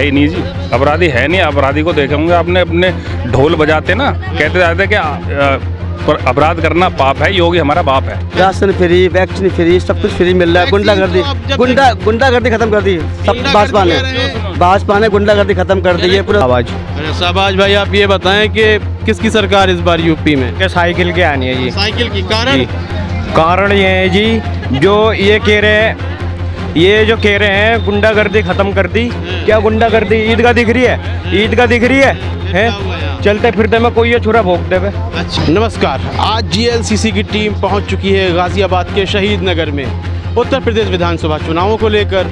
ही नहीं जी, अपराधी है नहीं। अपराधी को देखेंगे आपने अपने ढोल बजाते ना, कहते जाते कि पर अपराध करना पाप है, योगी हमारा बाप है। राशन फ्री, वैक्सीन फ्री, सब कुछ फ्री मिल रहा है। गुंडागर्दी खत्म कर दी सब भाजपा ने गुंडागर्दी खत्म कर दी है पूरा। आवाज शाहबाज भाई, आप ये बताएं कि किसकी सरकार इस बार यूपी में? क्या साइकिल की आनी है जी। साइकिल की कारण? कारण ये है जी, जो ये कह रहे हैं गुंडागर्दी खत्म कर दी। क्या गुंडागर्दी? ईदगाह दिख रही है, ईदगाह दिख रही है चलते फिरते में कोई ये छुरा भोंक देवे। अच्छा, नमस्कार। आज जीएलसीसी की टीम पहुंच चुकी है गाजियाबाद के शहीद नगर में उत्तर प्रदेश विधानसभा चुनावों को लेकर।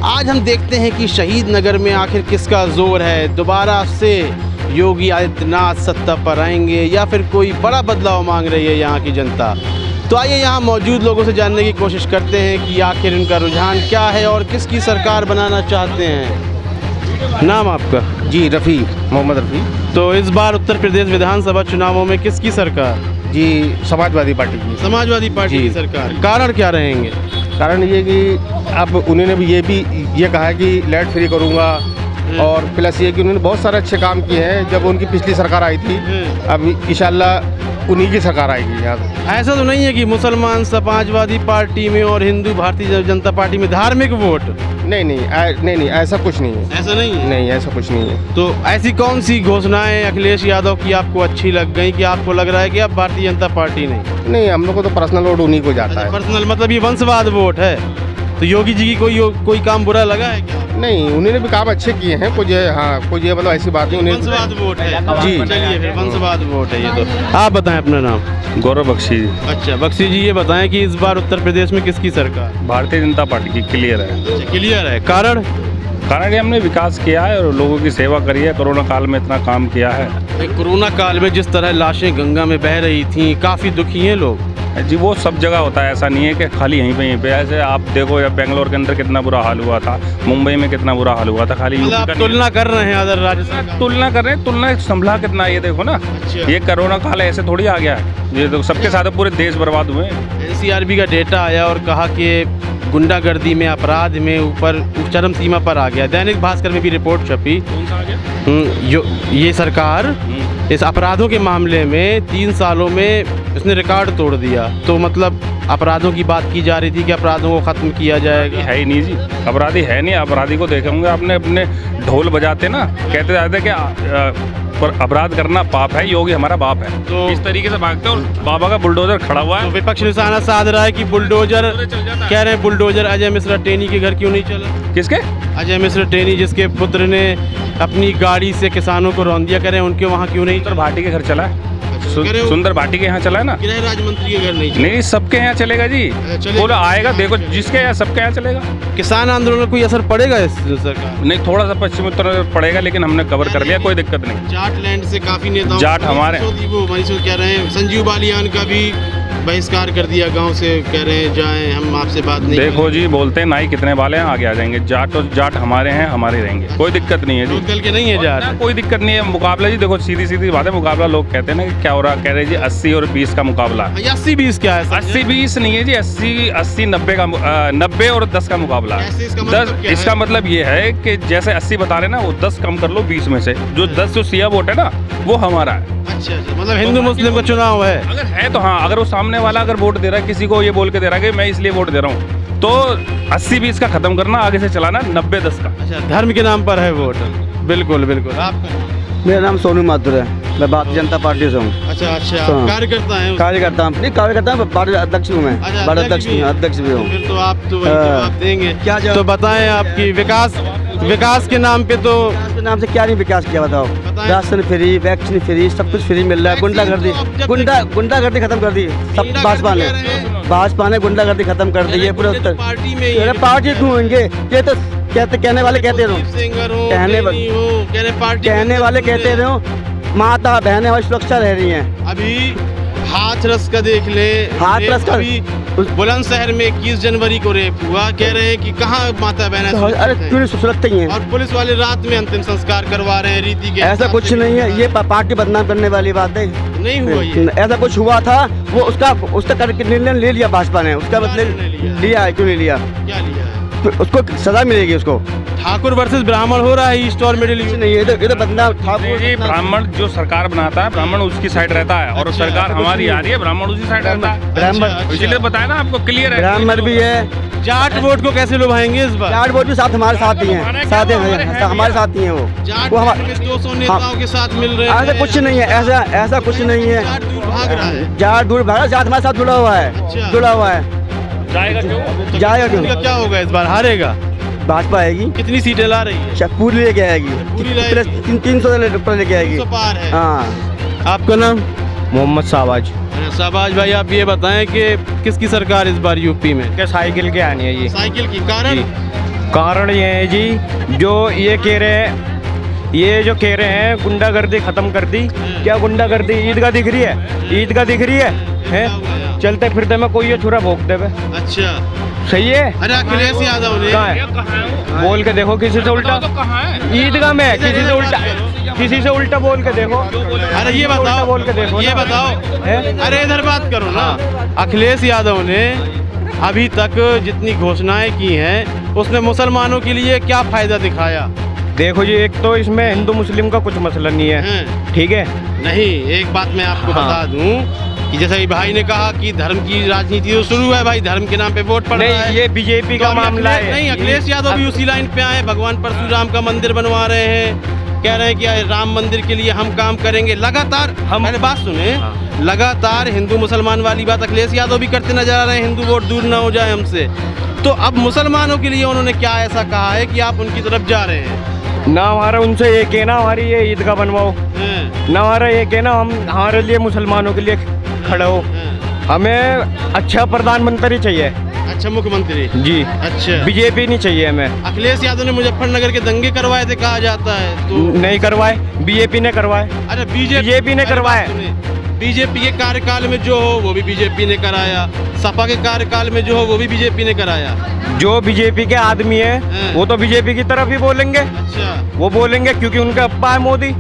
आज हम देखते हैं कि शहीद नगर में आखिर किसका जोर है। दोबारा से योगी आदित्यनाथ सत्ता पर आएंगे या फिर कोई बड़ा बदलाव मांग रही है यहाँ की जनता। तो आइए यहाँ मौजूद लोगों से जानने की कोशिश करते हैं कि आखिर इनका रुझान क्या है और किसकी सरकार बनाना चाहते हैं। नाम आपका? जी रफ़ी, मोहम्मद रफ़ी। तो इस बार उत्तर प्रदेश विधानसभा चुनावों में किसकी सरकार? जी समाजवादी पार्टी की। समाजवादी पार्टी की सरकार। कारण क्या रहेंगे? कारण ये कि अब उन्होंने भी ये कहा है कि लाइट फ्री करूँगा, और प्लस ये कि उन्होंने बहुत सारे अच्छे काम किए हैं जब उनकी पिछली सरकार आई थी। अब इंशाल्लाह उन्हीं की सरकार आएगी यहाँ। ऐसा तो नहीं है कि मुसलमान समाजवादी पार्टी में और हिंदू भारतीय जनता पार्टी में धार्मिक वोट? नहीं, ऐसा कुछ नहीं है। ऐसा नहीं है? नहीं, ऐसा कुछ नहीं है। तो ऐसी कौन सी घोषणाएं अखिलेश यादव की आपको अच्छी लग गई कि आपको लग रहा है कि अब भारतीय जनता पार्टी नहीं? हम लोग को तो पर्सनल वोट उन्हीं को जाता है। पर्सनल मतलब ये वंशवाद वोट है। तो योगी जी की कोई काम बुरा लगा है क्या? नहीं, उन्होंने भी काम अच्छे किए हैं। कुछ ये मतलब ऐसी बात नहीं। वंशवाद वोट है जी। चलिए फिर वंशवाद वोट है ये। तो आप बताएं अपना नाम। गौरव बख्शी जी। अच्छा बख्शी जी, ये बताएं कि इस बार उत्तर प्रदेश में किसकी सरकार? भारतीय जनता पार्टी की क्लियर है। क्लियर है। कारण ये हमने विकास किया है और लोगों की सेवा करी है। कोरोना काल में इतना काम किया है। कोरोना काल में जिस तरह लाशें गंगा में बह रही थी, काफ़ी दुखी हैं लोग जी। वो सब जगह होता है, ऐसा नहीं है कि खाली यहीं पे। ऐसे आप देखो या बेंगलोर के अंदर कितना बुरा हाल हुआ था, मुंबई में कितना बुरा हाल हुआ था। खाली आप तुलना कर रहे हैं अदर राज्य से? तुलना कर रहे हैं, तुलना संभला कितना ये देखो ना। ये कोरोना काल ऐसे थोड़ी आ गया है, ये तो सबके साथ पूरे देश बर्बाद हुए हैं। एनसीआरबी का डेटा आया और कहा कि गुंडागर्दी में, अपराध में ऊपर चरम सीमा पर आ गया। दैनिक भास्कर में भी रिपोर्ट छपी। कौन सा आ गया? ये सरकार इस अपराधों के मामले में 3 सालों में उसने रिकॉर्ड तोड़ दिया। तो मतलब अपराधों की बात की जा रही थी कि अपराधों को ख़त्म किया जाएगा। है ही नहीं जी, अपराधी है नहीं। अपराधी को देखेंगे आपने अपने ढोल बजाते ना, कहते जाते कि पर अपराध करना पाप है, योगी हमारा बाप है। तो इस तरीके से भागते हैं और बाबा का बुलडोजर खड़ा हुआ है। तो विपक्ष निशाना साध रहा है कि बुलडोजर, कह रहे हैं बुलडोजर अजय मिश्रा टेनी के घर क्यों नहीं चला? किसके? अजय मिश्रा टेनी, जिसके पुत्र ने अपनी गाड़ी से किसानों को रौंद दिया, कह रहे हैं उनके वहाँ क्यों नहीं? सुंदर भाटी के घर चला है। सुंदर भाटी के यहाँ चला है ना। गृह राज्य मंत्री के घर नहीं, सबके यहाँ चलेगा जी। बोलो आएगा, देखो जिसके यहाँ सबके यहाँ चलेगा। किसान आंदोलन में कोई असर पड़ेगा इस सरकार? नहीं, थोड़ा सा पश्चिम उत्तर पड़ेगा, लेकिन हमने कवर कर लिया, कोई दिक्कत नहीं। जाट लैंड से काफी नेताओं, जाट हमारे मनीष कह रहे हैं, संजीव बालियान का भी बहिष्कार कर दिया गांव से, कह रहे हैं जाएं, हम आपसे बात नहीं। देखो जी, बोलते हैं नाई कितने वाले हैं, आगे आ जाएंगे। जाट हमारे हैं, हमारे रहेंगे, कोई दिक्कत नहीं है जी। दल के नहीं है जाट, कोई दिक्कत नहीं है। मुकाबला जी देखो, सीधी बात है। मुकाबला लोग कहते हैं ना कि क्या हो रहा, कह रहे जी 80 और 20 का मुकाबला। 80-20 क्या है? 80-20 नहीं है जी, 80-90 का 90 और 10 का मुकाबला है। 10 इसका मतलब ये है कि जैसे 80 बता रहे ना, वो 10 कम कर लो 20 में से। जो 10 जो सिया वोट है ना, वो हमारा है। अच्छा, मतलब हिंदू मुस्लिम का चुनाव है। अगर है तो हाँ, अगर वो सामने वाला अगर वोट दे रहा है, किसी को ये बोल के दे रहा है कि मैं इसलिए वोट दे रहा हूँ, तो 80-20 का खत्म करना, आगे से चलाना 90-10 का। अच्छा, धर्म के नाम पर है वोट। बिल्कुल बिल्कुल। आपका? मेरा नाम सोनू माथुर है, मैं भारतीय जनता पार्टी से हूँ। अच्छा, कार्यकर्ता है? कार्यकर्ता नहीं, कार्यकर्ता पार्टी अध्यक्ष हूँ मैं। अध्यक्ष भी हूँ। फिर तो आप जवाब देंगे। क्या जवाब? तो बताएं आपकी विकास के नाम पे, तो नाम से क्या नहीं विकास किया बताओ? राशन फ्री, वैक्सीन फ्री, सब कुछ फ्री मिल रहा है। गुंडागर्दी खत्म कर दी सब भाजपा ने गुंडागर्दी खत्म कर दी है पूरे उत्तर पार्टी में। पार्टी क्यों होंगे? ये तो कहने वाले कहते रहो, कहने वाले कहते रहो, माता बहनें हमारी सुरक्षा रह रही हैं। अभी हाथरस का देख ले, हाथरस का बुलंदशहर में 21 जनवरी को रेप हुआ, कह रहे हैं कि कहाँ माता बहनें? अरे क्यों सुरक्षित ही हैं? और पुलिस वाले रात में अंतिम संस्कार करवा रहे हैं रीति के। ऐसा कुछ नहीं है, ये पार्टी बदनाम करने वाली बात है। नहीं हुआ ये। ऐसा कुछ हुआ था, वो उसका करके निर्णय ले लिया भाजपा ने, उसका मतलब लिया है। क्यों नहीं लिया? क्या लिया है? उसको सजा मिलेगी उसको। ठाकुर वर्सेस ब्राह्मण हो रहा है ईस्ट और मिडिल कुछ नहीं है, ये तो बदनाम नहीं ठाकुर जी, ब्राह्मण जो सरकार बनाता है ब्राह्मण उसकी साइड रहता है, और सरकार हमारी आ रही है ब्राह्मण उसी साइड रहता है। ब्राह्मण इसीलिए बताया ना आपको, क्लियर है। ब्राह्मण भी है। जाट वोट को कैसे लुभाएंगे इस बार? जाट वोट भी साथ हमारे साथ ही हैं, साथ हमारे साथ ही हैं वो। जाट वो वोट में 200 नेताओं के साथ मिल रहे हैं। ऐसा कुछ नहीं है, ऐसा कुछ नहीं है। जाट दूर भाग रहा है। जाट दूर भागा, जाट हमारे साथ जुड़ा हुआ है, अच्छा। जुड़ा हुआ है। जाएगा क्यों? तो जाएगा गठबंधन क्यों? का क्या होगा इस बार, हारेगा? भाजपा आएगी, कितनी सीटें ला रही है? पूरी लेके आएगी, पूरी लाएगी। प्लस 300 ऊपर लेके आएगी। 300 पार है। हाँ। आपका नाम? मोहम्मद साबाज। शाहबाज भाई, आप ये बताएं कि किसकी सरकार इस बार यूपी में? क्या साइकिल के आनी है ये? साइकिल की कारण? कारण ये है जी, जो ये कह रहे हैं, ये जो कह रहे हैं गुंडागर्दी खत्म कर दी। क्या गुंडागर्दी? ईदगाह दिख रही है, ईदगाह दिख रही है, हैं? चलते फिरते में कोई ये छुरा भोंक देवे। अच्छा, सही है। अरे अखिलेश यादव ने कहाँ है? बोल के देखो किसी से उल्टा। ईदगाह में है, किसी से उल्टा, किसी से उल्टा बोल के देखो। अरे ये बताओ, बोल के देखो ये ना। बताओ, हैं? अरे इधर बात करो ना। अखिलेश यादव ने अभी तक जितनी घोषणाएं की हैं उसने मुसलमानों के लिए क्या फायदा दिखाया? देखो जी, एक तो इसमें हिंदू मुस्लिम का कुछ मसला नहीं है, ठीक है? नहीं, एक बात मैं आपको हाँ। बता दूं कि जैसा कि भाई ने कहा कि धर्म की राजनीति तो शुरू है भाई, धर्म के नाम पे वोट पड़ रहा है। नहीं, ये बीजेपी का तो अभी मामला है। नहीं, अखिलेश यादव भी उसी लाइन पे आए, भगवान परशुराम का मंदिर बनवा रहे हैं, कह रहे हैं कि राम मंदिर के लिए हम काम करेंगे लगातार। हम मैंने बात सुने, लगातार हिंदू मुसलमान वाली बात अखिलेश यादव भी करते नजर आ रहे हैं, हिंदू वोट दूर ना हो जाए हमसे। तो अब मुसलमानों के लिए उन्होंने क्या ऐसा कहा है कि आप उनकी तरफ जा रहे हैं? ना हमारा उनसे ये कहना हमारी ये ईदगाह बनवाओ, ना हमारा ये कहना हम हमारे लिए मुसलमानों के लिए खड़े हो। हमें अच्छा प्रधानमंत्री चाहिए। अच्छा, मुख्यमंत्री जी। अच्छा, बीजेपी नहीं चाहिए हमें। अखिलेश यादव ने मुजफ्फरनगर के दंगे करवाए थे कहा जाता है, तो नहीं करवाए, बीजेपी ने करवाए। अरे बीजेपी ने करवाए। बीजेपी के कार्यकाल में जो हो वो भी बीजेपी ने कराया, सपा के कार्यकाल में जो हो वो भी बीजेपी ने कराया। जो बीजेपी के आदमी है वो तो बीजेपी की तरफ ही बोलेंगे। अच्छा, वो बोलेंगे क्योंकि उनका अब्बा है मोदी,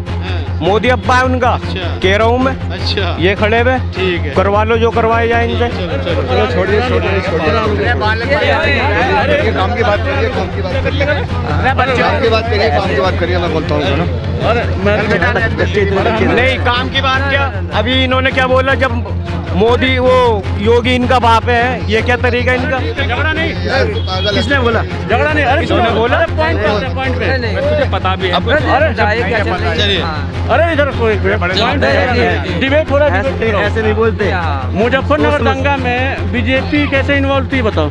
मोदी अब्बा है उनका। अच्छा। कह रहा हूँ मैं, अच्छा, ये खड़े हुए, ठीक है। करवा लो जो करवाए जाए इनसे। चलो छोड़िए काम की बात करिए, काम की बात करिए, काम की बात करिए, काम की बात करिए, मैं बोलता हूँ ना। नहीं, काम की बात क्या, अभी इन्होंने क्या बोला, जब मोदी वो योगी इनका बाप है, ये क्या तरीका है इनका? झगड़ा नहीं, किसने बोला? झगड़ा नहीं, अरे इन्होंने बोला पॉइंट पे। तुझे पता भी है। चलिए, अरे इधर कोई डिबेट हो रहा है, ऐसे नहीं बोलते। मुजफ्फरनगर दंगा में बीजेपी कैसे इन्वॉल्व थी बताओ?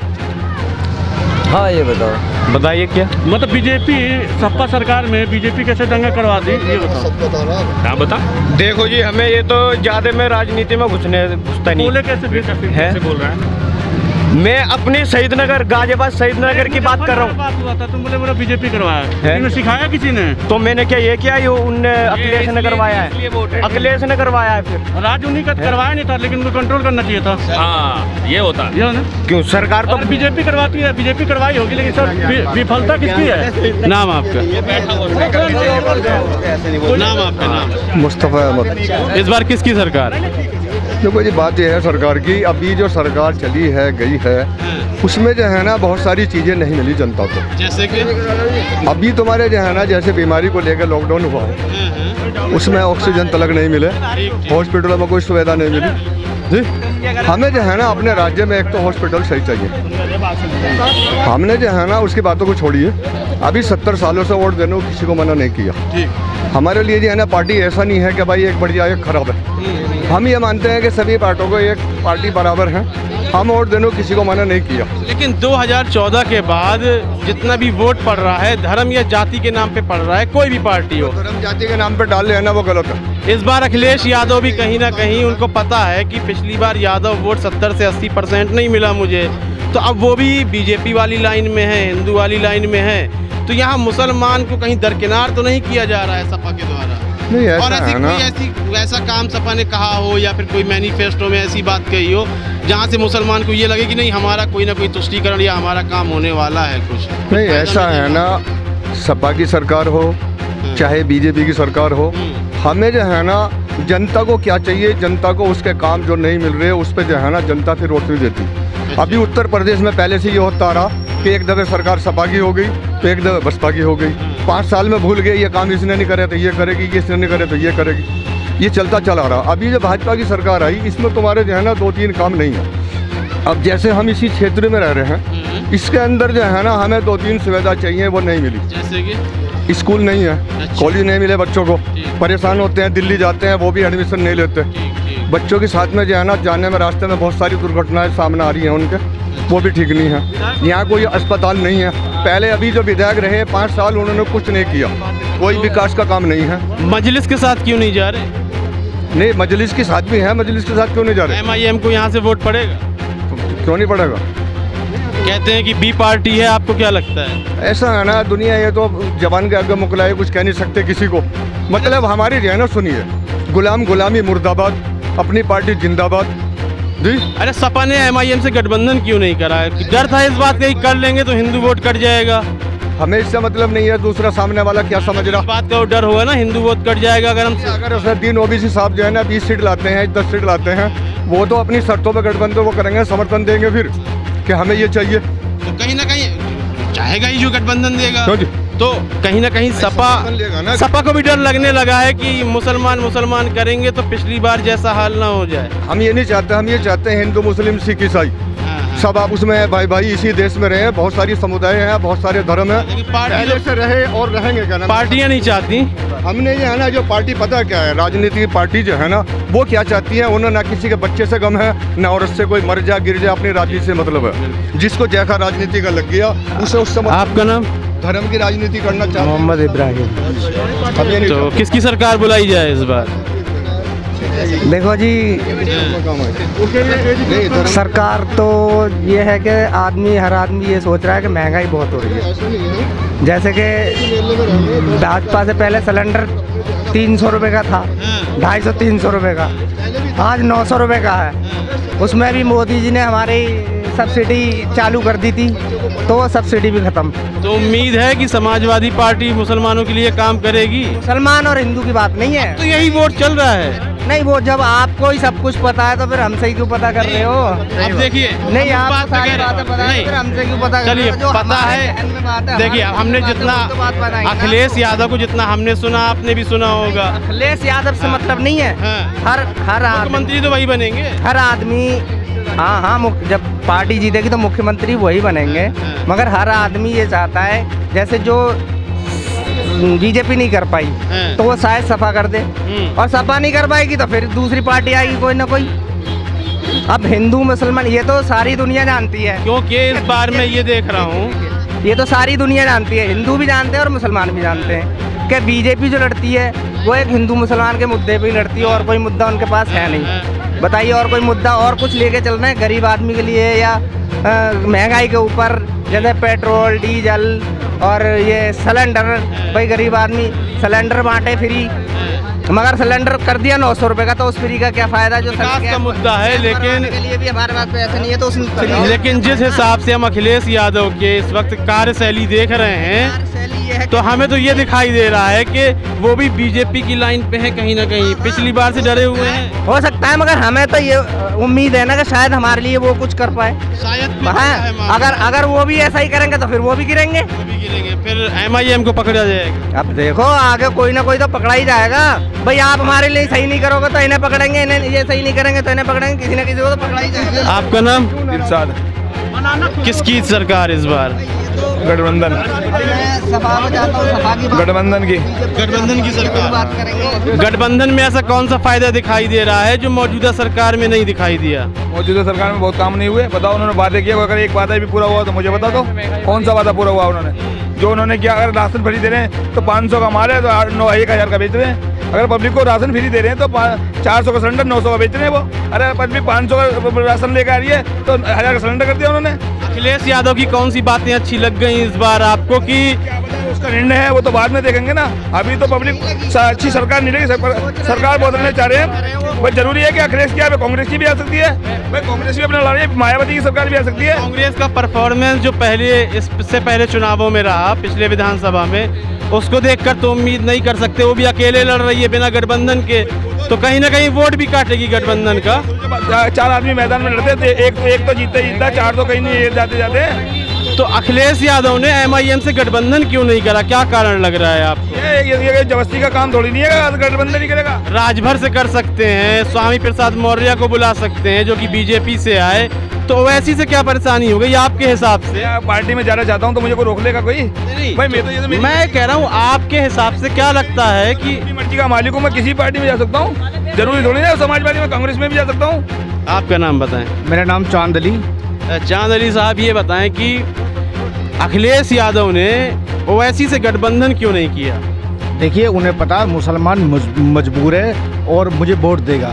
हाँ, ये बताओ। बताइए क्या मतलब बीजेपी सपा सरकार में बीजेपी कैसे दंगा करवा दी, ये बताओ। हाँ बता। देखो जी, हमें ये तो ज्यादा में राजनीति में घुसता नहीं बोले कैसे है। बोल रहा है मैं अपनी शहीद नगर गाजियाबाद शहीद नगर की बात कर रहा हूँ। बात हुआ था, तुम बोले मेरा बीजेपी करवाया है? है, सिखाया किसी ने? तो मैंने क्या ये किया, ये उनने अखिलेश ने करवाया है, अखिलेश ने करवाया है। फिर राज उन्हीं का करवाया नहीं था, लेकिन उनको कंट्रोल करना चाहिए था। हाँ, ये होता है। ये ना, क्यों सरकार तो बीजेपी करवाती है, बीजेपी करवाई होगी, लेकिन सर विफलता किसकी है? नाम आपका? नाम आपका? नाम मुस्तफ़ा अहमद। इस बार किसकी सरकार? देखो जी, बात यह है सरकार की, अभी जो सरकार चली है गई है उसमें जो है ना बहुत सारी चीज़ें नहीं मिली जनता को। जैसे कि अभी तुम्हारे जो है ना, जैसे बीमारी को लेकर लॉकडाउन हुआ है, उसमें ऑक्सीजन तलक नहीं मिले, हॉस्पिटलों में कोई सुविधा नहीं मिली जी। हमें जो है ना अपने राज्य में एक तो हॉस्पिटल सही चाहिए। हमने जो है ना उसकी बातों को छोड़िए, अभी 70 सालों से वोट देने को किसी को मना नहीं किया। हमारे लिए जो है ना पार्टी ऐसा नहीं है कि भाई एक बढ़िया एक खराब है। हम ये मानते हैं कि सभी पार्टियों को एक पार्टी बराबर है। हम वोट देने को किसी को मना नहीं किया। लेकिन 2014 के बाद जितना भी वोट पड़ रहा है धर्म या जाति के नाम पे पड़ रहा है, कोई भी पार्टी हो, धर्म जाति के नाम पे डाल रहे हैं ना, वो गलत है। इस बार अखिलेश यादव भी कहीं ना कहीं उनको पता है कि पिछली बार यादव वोट 70 से 80% नहीं मिला मुझे, तो अब वो भी बीजेपी वाली लाइन में है, हिंदू वाली लाइन में है। तो यहाँ मुसलमान को कहीं दरकिनार तो नहीं किया जा रहा है सपा के द्वारा? नहीं, ऐसा और ऐसी है ना। कोई ऐसा काम सपा ने कहा हो या फिर कोई मैनिफेस्टो में ऐसी बात कही हो जहाँ से मुसलमान को ये लगे कि नहीं हमारा कोई ना कोई तुष्टीकरण या हमारा काम होने वाला है कुछ? नहीं, ऐसा है ना, सपा की सरकार हो चाहे बीजेपी की सरकार हो, हमें जो है ना जनता को क्या चाहिए, जनता को उसके काम जो नहीं मिल रहे उस पर जो है ना जनता फिर वोट नहीं देती। अभी उत्तर प्रदेश में पहले से ये होता रहा कि एक दफ़े सरकार सपा की हो गई तो एक दफ़े बसपा की हो गई। 5 साल में भूल गए ये काम इसने नहीं करे तो ये करेगी, ये इसने नहीं करे तो ये करेगी, ये चलता चला रहा। अभी जो भाजपा की सरकार आई इसमें तुम्हारे जो है ना 2-3 काम नहीं है। अब जैसे हम इसी क्षेत्र में रह रहे हैं, इसके अंदर जो है ना हमें 2-3 सुविधा चाहिए, वो नहीं मिली। जैसे कि स्कूल नहीं है, कॉलेज नहीं मिले, बच्चों को परेशान होते हैं, दिल्ली जाते हैं वो भी एडमिशन नहीं लेते। बच्चों के साथ में जो है ना जाने में रास्ते में बहुत सारी दुर्घटनाएं सामने आ रही हैं उनके, वो भी ठीक नहीं है। यहाँ कोई अस्पताल नहीं है। पहले अभी जो विधायक रहे 5 साल उन्होंने कुछ नहीं किया, कोई विकास का काम नहीं है। मजलिस के साथ क्यों नहीं जा रहे? नहीं, मजलिस के साथ भी है, मजलिस के साथ क्यों नहीं जा रहे? MIM को यहाँ से वोट पड़ेगा? क्यों नहीं पड़ेगा? कहते हैं कि बी पार्टी है, आपको क्या लगता है? ऐसा है ना, दुनिया ये तो जबान के आगे मुकलाए, कुछ कह नहीं सकते किसी को। मतलब हमारी जो है ना, सुनिए, गुलामी मुर्दाबाद, अपनी पार्टी जिंदाबाद जी। अरे सपा ने MIM से गठबंधन क्यों नहीं करा है? डर था इस बात का कि कर लेंगे तो हिंदू वोट कट जाएगा। हमें इससे मतलब नहीं है दूसरा सामने वाला क्या समझ रहा। इस बात का डर होगा ना, हिंदू वोट कट जाएगा अगर उसमें 3 OBC साहब जो है ना 20 सीट लाते हैं, 10 सीट लाते हैं, वो तो अपनी शर्तों पर गठबंधन वो करेंगे, समर्थन देंगे फिर कि हमें ये चाहिए। तो कहीं ना कहीं चाहेगा ही जो गठबंधन देगा। क्यों जी? तो कहीं ना कहीं सपा को भी डर लगने लगा है कि मुसलमान करेंगे तो पिछली बार जैसा हाल ना हो जाए। हम ये नहीं चाहते, हम ये चाहते हैं हिंदू मुस्लिम सिख ईसाई सब आप उसमें भाई इसी देश में रहे। बहुत सारी समुदाय हैं, बहुत सारे धर्म हैं, पहले से रहे और रहेंगे। क्या पार्टियां नहीं चाहती। हमने ये है ना, जो पार्टी पता क्या है, राजनीतिक पार्टी जो है ना वो क्या चाहती है, उन्हें ना किसी के बच्चे से गम है, ना औरत से कोई मर जा गिर जा, अपनी राजनीति से मतलब है। जिसको जैसा राजनीति का लग गया उसे उससे आपका नाम? धर्म की राजनीति करना चाहते हैं। मोहम्मद इब्राहिम। तो किसकी सरकार बुलाई जाए इस बार? देखो जी, सरकार तो ये है कि हर आदमी ये सोच रहा है कि महंगाई बहुत हो रही है। जैसे कि भाजपा से पहले सिलेंडर 300 रुपये का था, 250-300 रुपये का, आज 900 रुपये का है। उसमें भी मोदी जी ने हमारी सब्सिडी चालू कर दी थी, तो वो सब्सिडी भी ख़त्म। तो उम्मीद है कि समाजवादी पार्टी मुसलमानों के लिए काम करेगी। मुसलमान और हिंदू की बात नहीं है, तो यही वोट चल रहा है। नहीं, वो जब आपको ही सब कुछ पता है तो फिर हमसे ही क्यों पता कर रहे हो? अब देखिए, नहीं, आप सारी बातें पता है, फिर हमसे क्यों पता कर रहे चलिए हो? जो पता हमारे है। ध्यान में बात है, देखिए, हमारे हमने ध्यान में जितना बात है, तो बात बताएंगे। अखिलेश यादव को जितना हमने सुना, आपने भी सुना होगा। अखिलेश यादव से मतलब नहीं है। हर मुख्यमंत्री तो वही बनेंगे। हर आदमी, हाँ, जब पार्टी जीतेगी तो मुख्यमंत्री वही बनेंगे। मगर हर आदमी ये चाहता है, जैसे जो बीजेपी नहीं कर पाई तो वो शायद सपा कर दे, और सपा नहीं कर पाएगी तो फिर दूसरी पार्टी आएगी कोई ना कोई। अब हिंदू मुसलमान ये तो सारी दुनिया जानती है, क्योंकि इस बार मैं ये देख रहा हूँ, ये तो सारी दुनिया जानती है, हिंदू भी जानते हैं और मुसलमान भी जानते हैं कि बीजेपी जो लड़ती है वो एक हिंदू मुसलमान के मुद्दे पे ही लड़ती है, और कोई मुद्दा उनके पास है नहीं। बताइए, और कोई मुद्दा और कुछ लेके चलना है गरीब आदमी के लिए, या महंगाई के ऊपर, जैसे पेट्रोल डीजल और ये सिलेंडर। भाई गरीब आदमी सिलेंडर बांटे फ्री, मगर सिलेंडर कर दिया 900 रुपये का, तो उस फ्री का क्या फ़ायदा? जो विकास का मुद्दा है, लेकिन के लिए भी हमारे पास पैसे नहीं है तो उसमें लेकिन जिस हिसाब से हम अखिलेश यादव के इस वक्त कार्यशैली देख रहे हैं, तो हमें तो ये दिखाई दे रहा है कि वो भी बीजेपी की लाइन पे है कहीं ना कहीं, पिछली बार से डरे हुए हैं। हो सकता है, मगर हमें तो ये उम्मीद है ना कि शायद हमारे लिए वो कुछ कर पाए। शायद अगर वो भी ऐसा ही करेंगे तो फिर वो भी गिरेंगे, फिर MIM को पकड़ा जाएगा। अब देखो आगे कोई ना कोई तो पकड़ा ही जाएगा। भाई आप हमारे लिए सही नहीं करोगे तो इन्हें पकड़ेंगे, इन्हें ये सही नहीं करेंगे तो इन्हें पकड़ेंगे, किसी न किसी को तो पकड़ा ही जाएगा। आपका नाम? इरशाद। किसकी सरकार इस बार? गठबंधन। गठबंधन की सरकार। गठबंधन में ऐसा कौन सा फायदा दिखाई दे रहा है जो मौजूदा सरकार में नहीं दिखाई दिया? मौजूदा सरकार में बहुत काम नहीं हुए। बताओ, उन्होंने वादे किया, अगर एक वादा भी पूरा हुआ तो मुझे बता दो कौन सा वादा पूरा हुआ उन्होंने। जो उन्होंने किया, अगर राशन फ्री दे रहे हैं तो 500 का माल है तो 1000 का बेच रहे हैं। अगर पब्लिक को राशन फ्री दे रहे हैं तो 400 का सिलेंडर 900 का बेच रहे हैं वो। अरे पब्लिक 500 का राशन लेकर आ रही है तो 1000 का सिलेंडर कर दिया उन्होंने। अखिलेश यादव की कौन सी बातें अच्छी लग गई इस बार आपको? कि उसका निर्णय है वो तो बाद में देखेंगे ना, अभी तो पब्लिक अच्छी सरकार नहीं रहेगी, सरकार बदलने चाह रहे हैं। भाई जरूरी है कि अखिलेश की कांग्रेस की भी आ सकती है, भाई कांग्रेस भी अपना लड़ रही है, मायावती की सरकार भी आ सकती है। कांग्रेस का परफॉर्मेंस जो इससे पहले चुनावों में रहा, पिछले विधानसभा में, उसको देखकर तो उम्मीद नहीं कर सकते। वो भी अकेले लड़ रही है बिना गठबंधन के, तो कहीं ना कहीं वोट भी काटेगी गठबंधन का। 4 आदमी मैदान में लड़ते थे, एक तो जीतता, 4 तो कहीं नहीं जाते। तो अखिलेश यादव ने MIM से गठबंधन क्यों नहीं करा, क्या कारण लग रहा है आपको? ये जबरदस्ती का काम थोड़ी नहीं है, गठबंधन नहीं करेगा। राजभर से कर सकते हैं, स्वामी प्रसाद मौर्य को बुला सकते हैं जो कि बीजेपी से आए, तो ओवैसी से क्या परेशानी हो गई आपके हिसाब से? मैं पार्टी में जाना चाहता हूँ तो मुझे को रोक लेगा कोई? नहीं भाई मैं कह रहा हूँ आपके हिसाब से क्या लगता है कि अपनी मर्जी का मालिक हूँ, मैं किसी पार्टी में जा सकता हूँ, जरूरी थोड़ी ना समाजवादी में, कांग्रेस में भी जा सकता हूँ। आपका नाम बताएं। मेरा नाम चांद अली। चांद अली साहब, ये बताएं कि अखिलेश यादव ने ओवैसी से गठबंधन क्यों नहीं किया? देखिए, उन्हें पता है मुसलमान मजबूर है और मुझे वोट देगा।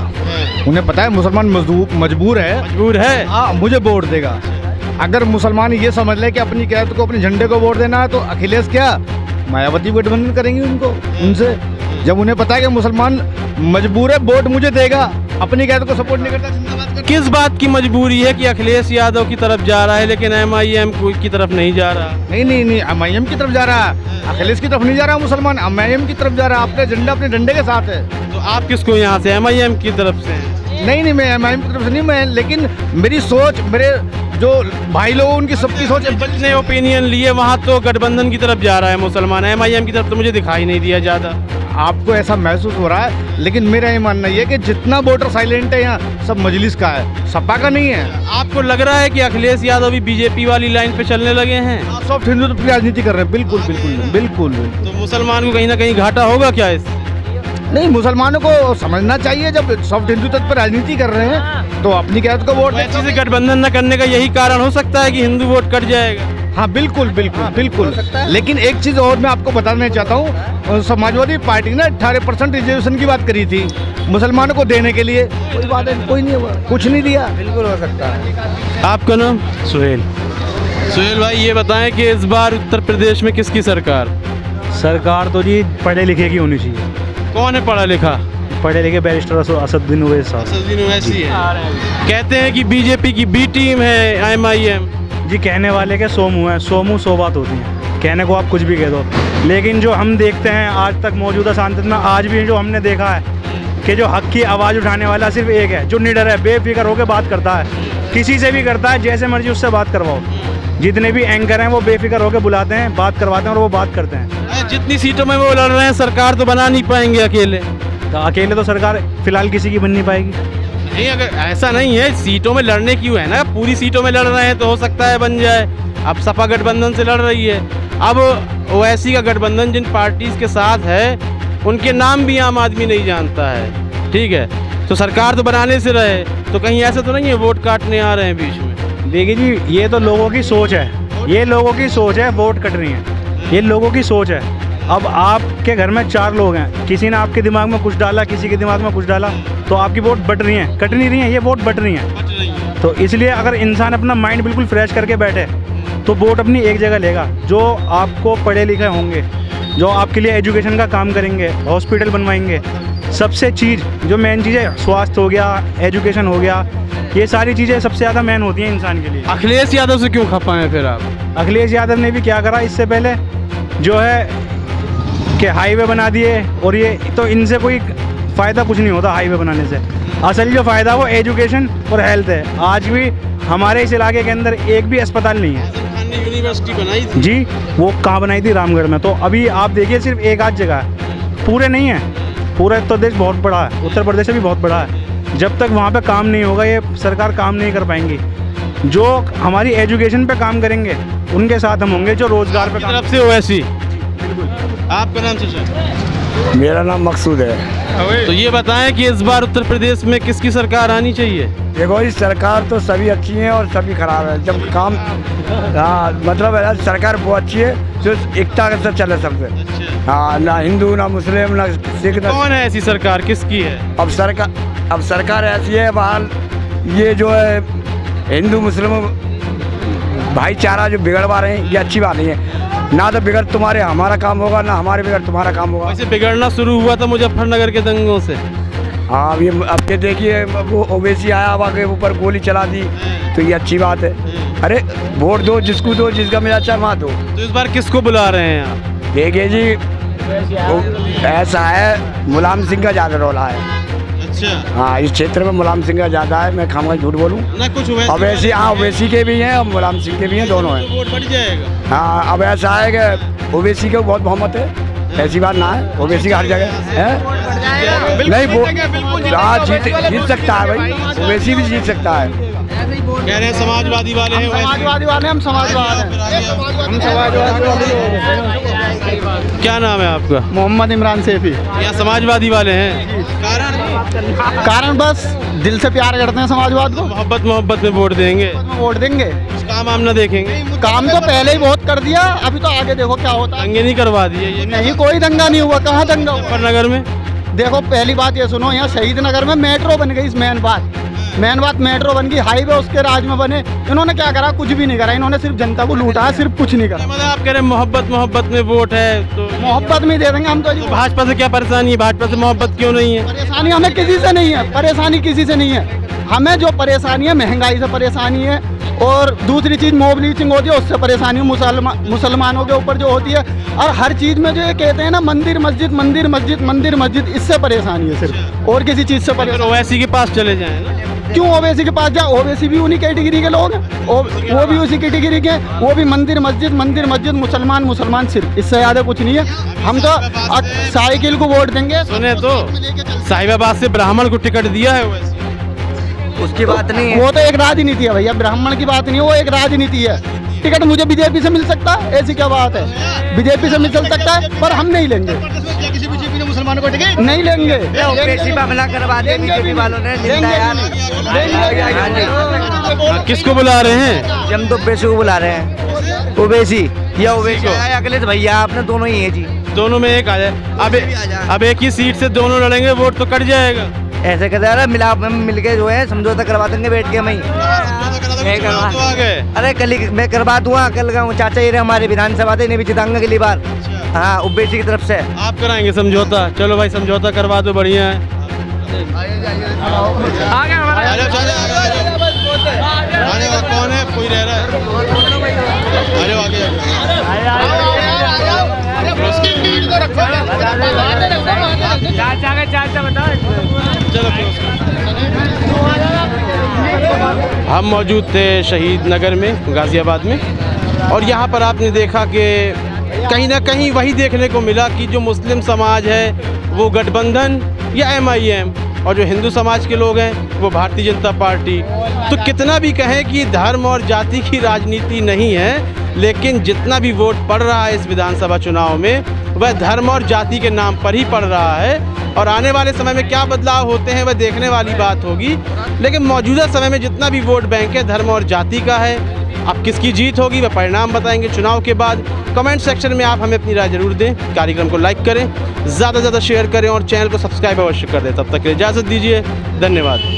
उन्हें पता है मुसलमान मजबूर है, हाँ, मुझे वोट देगा। अगर मुसलमान ये समझ ले कि अपनी कैद को, अपने झंडे को वोट देना है, तो अखिलेश क्या मायावती गठबंधन करेंगे उनसे। जब उन्हें पता है कि मुसलमान मजबूर है, वोट मुझे देगा, अपनी कैद को सपोर्ट नहीं करता, जिंदाबाद करता। किस बात की मजबूरी है कि अखिलेश यादव की तरफ जा रहा है लेकिन MIM की तरफ नहीं जा रहा? नहीं, MIM की तरफ जा रहा है, अखिलेश की तरफ नहीं जा रहा मुसलमान, MIM की तरफ जा रहा है। अपने झंडे के साथ है। तो आप किसको यहाँ से, MIM की तरफ से? नहीं, मैं MIM की तरफ से नहीं, मैं, लेकिन मेरी सोच, मेरे जो भाई लोग उनकी सबकी सोच, जितने ओपिनियन लिए वहाँ तो गठबंधन की तरफ जा रहा है मुसलमान, MIM की तरफ तो मुझे दिखाई नहीं दिया ज़्यादा। आपको ऐसा महसूस हो रहा है, लेकिन मेरा ये मानना ये है कि जितना वोटर साइलेंट है यहाँ, सब मजलिस का है, सपा का नहीं है। आपको लग रहा है कि अखिलेश यादव भी बीजेपी वाली लाइन पे चलने लगे हैं? सॉफ्ट हिंदुत्व की राजनीति कर रहे हैं, बिल्कुल। तो मुसलमान को कहीं ना कहीं घाटा होगा क्या इस? नहीं, मुसलमानों को समझना चाहिए, जब सॉफ्ट हिंदुत्व पर राजनीति कर रहे हैं तो अपनी कैद को वोट ऐसे से गठबंधन न करने का यही कारण हो सकता है कि हिंदू वोट कट जाएगा। हाँ, बिल्कुल। लेकिन एक चीज़ और मैं आपको बताना चाहता हूँ, समाजवादी पार्टी ने 18% रिजर्वेशन की बात करी थी मुसलमानों को देने के लिए, कोई बात है, कोई नहीं हुआ, कुछ नहीं दिया। बिल्कुल हो सकता है। आपका नाम? सुहेल। सुहेल भाई, ये बताएं कि इस बार उत्तर प्रदेश में किसकी सरकार तो जी पढ़े लिखे की होनी चाहिए। कौन है पढ़ा लिखा? पढ़े लिखे बैरिस्टर असदुद्दीन ओवैसी साहब। वैसी है। कहते हैं कि बीजेपी की बी टीम है MIM। जी, कहने वाले के सौ मुँह हैं, 100 मुँह 100 बात होती है, कहने को आप कुछ भी कह दो, लेकिन जो हम देखते हैं आज तक मौजूदा सांसद में, आज भी जो हमने देखा है कि जो हक की आवाज़ उठाने वाला सिर्फ एक है, जो निडर है, बेफिक्र होकर बात करता है, किसी से भी करता है, जैसे मर्जी उससे बात करवाओ। जितने भी एंकर हैं वो बेफिक्र होकर बुलाते हैं, बात करवाते हैं और वो बात करते हैं। जितनी सीटों में वो लड़ रहे हैं, सरकार तो बना नहीं पाएंगे अकेले। तो अकेले तो सरकार फिलहाल किसी की बन नहीं पाएगी। नहीं, अगर ऐसा नहीं है, सीटों में लड़ने क्यों है ना, पूरी सीटों में लड़ रहे हैं तो हो सकता है बन जाए। अब सपा गठबंधन से लड़ रही है, अब ओवैसी का गठबंधन जिन पार्टीज के साथ है उनके नाम भी आम आदमी नहीं जानता है, ठीक है, तो सरकार तो बनाने से रहे, तो कहीं ऐसा तो नहीं है वोट काटने आ रहे हैं बीच में? देखिए जी, ये तो लोगों की सोच है, ये लोगों की सोच है, वोट कट रही है, ये लोगों की सोच है। अब आपके घर में 4 लोग हैं, किसी ने आपके दिमाग में कुछ डाला, किसी के दिमाग में कुछ डाला, तो आपकी वोट बट रही हैं, कट नहीं रही हैं, ये वोट बट रही हैं। तो इसलिए अगर इंसान अपना माइंड बिल्कुल फ्रेश करके बैठे तो वोट अपनी एक जगह लेगा। जो आपको पढ़े लिखे होंगे, जो आपके लिए एजुकेशन का काम करेंगे, हॉस्पिटल बनवाएंगे, सबसे चीज़ जो मेन चीज़ है, स्वास्थ्य हो गया, एजुकेशन हो गया, ये सारी चीज़ें सबसे ज़्यादा मेन होती हैं इंसान के लिए। अखिलेश यादव से क्यों खपा है फिर आप? अखिलेश यादव ने भी क्या करा इससे पहले, जो है कि हाईवे बना दिए, और ये तो इनसे कोई फ़ायदा कुछ नहीं होता हाईवे बनाने से। असल जो फ़ायदा वो एजुकेशन और हेल्थ है। आज भी हमारे इस इलाके के अंदर एक भी अस्पताल नहीं है। यूनिवर्सिटी बनाई थी जी, वो कहाँ बनाई थी? रामगढ़ में। तो अभी आप देखिए सिर्फ एक आध जगह है, पूरे नहीं है। पूरा उत्तर प्रदेश बहुत बड़ा है, उत्तर प्रदेश से भी बहुत बड़ा है। जब तक वहाँ पे काम नहीं होगा, ये सरकार काम नहीं कर पाएंगी। जो हमारी एजुकेशन पे काम करेंगे उनके साथ हम होंगे, जो रोजगार पे काम। तरफ से ओवैसी। आपका नाम सर? मेरा नाम मकसूद है। तो ये बताएं कि इस बार उत्तर प्रदेश में किसकी सरकार आनी चाहिए? देखो, इस सरकार तो सभी अच्छी हैं और सभी खराब है। जब काम, हाँ, मतलब है सरकार बहुत अच्छी है जो एकता से चले सबसे। हाँ, ना हिंदू, ना मुस्लिम, ना सिख, ना। कौन है ऐसी सरकार, किसकी है? अब सरकार ऐसी है, बाहर ये जो है हिंदू मुस्लिम भाईचारा जो बिगड़वा रहे हैं, ये अच्छी बात नहीं है। ना तो बिगड़ तुम्हारे हमारा काम होगा, ना हमारे बिगड़ तुम्हारा काम होगा। वैसे बिगड़ना शुरू हुआ था मुजफ्फरनगर के दंगों से। हाँ, अब ये देखिए, वो ओवैसी आया, आगे ऊपर गोली चला दी, तो ये अच्छी बात है। अरे वोट दो जिसको दो, जिसका मेरा अच्छा वहाँ दो। तो इस बार किसको बुला रहे हैं आप? देखिए जी, ऐसा है, मुलायम सिंह का ज़्यादा रौला है। अच्छा हाँ, इस क्षेत्र में मुलायम सिंह का ज़्यादा है, मैं खामगा झूठ बोलूँ। ना कुछ वैसे अवैसी, हाँ ओवैसी के भी हैं और मुलायम सिंह के भी हैं, दोनों हैं। वोट बढ़ जाएगा। हाँ, अब ऐसा है कि ओवैसी के बहुत बहुमत है, ऐसी बात ना है, ओवैसी का हर जगह है नहीं वो हाँ जीत सकता है भाई, ओवैसी भी जीत सकता है। कह रहे हैं समाजवादी वाले हैं, समाजवादी वाले हम समाजवाद हैं, हम समाजवादी। क्या नाम है आपका? मोहम्मद इमरान सैफी। यहाँ समाजवादी वाले हैं, कारण बस दिल से प्यार करते हैं समाजवाद को, मोहब्बत मोहब्बत में वोट देंगे, वोट देंगे। कुछ काम आम ना देखेंगे। काम तो पहले ही बहुत कर दिया, अभी तो आगे देखो क्या होता है। दंगे नहीं करवा दिए ये नहीं, कोई दंगा नहीं हुआ, कहाँ दंगा हुआ? मुजफ्फरनगर में? देखो पहली बात ये सुनो, यहाँ शहीद नगर में मेट्रो बन गई, मेन बात मेट्रो बन गई, हाईवे उसके राज में बने। इन्होंने क्या करा? कुछ भी नहीं करा, इन्होंने सिर्फ जनता को लूटा है, सिर्फ कुछ नहीं करा। मतलब आप कह रहे हैं मोहब्बत में वोट है, तो मोहब्बत में दे देंगे हम तो। भाजपा से क्या परेशानी है? भाजपा से मोहब्बत क्यों नहीं है? परेशानी हमें किसी से नहीं है, परेशानी किसी से नहीं है। हमें जो परेशानी है महंगाई से परेशानी है, और दूसरी चीज़ मॉब लिंचिंग होती है, उससे परेशानी है मुसलमानों के ऊपर जो होती है। और हर चीज़ में जो ये कहते हैं ना मंदिर मस्जिद मंदिर मस्जिद मंदिर मस्जिद, इससे परेशानी है सिर्फ, और किसी चीज़ से परेशानी। ओवैसी के पास चले जाएं ना? क्यों ओवैसी के पास जाए? ओवैसी भी उन्हीं कैटेगरी के लोग हैं, वो भी उसी कैटेगरी के हैं, वो भी मंदिर मस्जिद मुसलमान सिर्फ, इससे ज़्यादा कुछ नहीं है। हम तो साइकिल को वोट देंगे। सुने तो साहिबाबाद से ब्राह्मण को टिकट दिया है ओवैसी। उसकी बात नहीं है, वो तो एक राजनीति है भैया, ब्राह्मण की बात नहीं है, वो एक राजनीति है। टिकट मुझे बीजेपी से मिल सकता है, ऐसी क्या बात है? बीजेपी से मिल सकता है, पर हम नहीं लेंगे, मुसलमानों को टिकट नहीं लेंगे। हमला करवा दिया बीजेपी वालों ने, किसको बुला रहे हैं? हम तो ओवैसी को बुला रहे हैं, ओवैसी या ओवैसी अखिलेश भैया, आपने दोनों ही है जी, दोनों में एक आ जाए। अब एक ही सीट से दोनों लड़ेंगे, वोट तो कट जाएगा। ऐसे कहते मिल के जो है समझौता करवा देंगे बैठ के। मैं अरे कल मैं करवा दूंगा, कल का चाचा ही रहे हमारे विधानसभा थे, नहीं भी जिताऊंगा अगली बार। हाँ, ओवैसी की तरफ से आप कराएंगे समझौता? चलो भाई समझौता करवा दो, बढ़िया है। कौन है? कोई रह रहा है। हम मौजूद थे शहीद नगर में, गाज़ियाबाद में, और यहाँ पर आपने देखा कि कहीं ना कहीं वही देखने को मिला कि जो मुस्लिम समाज है वो गठबंधन या MIM, और जो हिंदू समाज के लोग हैं वो भारतीय जनता पार्टी। तो कितना भी कहें कि धर्म और जाति की राजनीति नहीं है, लेकिन जितना भी वोट पड़ रहा है इस विधानसभा चुनाव में, वह धर्म और जाति के नाम पर ही पड़ रहा है। और आने वाले समय में क्या बदलाव होते हैं वह देखने वाली बात होगी, लेकिन मौजूदा समय में जितना भी वोट बैंक है धर्म और जाति का है। अब किसकी जीत होगी वह परिणाम बताएंगे चुनाव के बाद। कमेंट सेक्शन में आप हमें अपनी राय जरूर दें। कार्यक्रम को लाइक करें, ज़्यादा से ज़्यादा शेयर करें और चैनल को सब्सक्राइब अवश्य कर दें। तब तक के लिए इजाज़त दीजिए, धन्यवाद।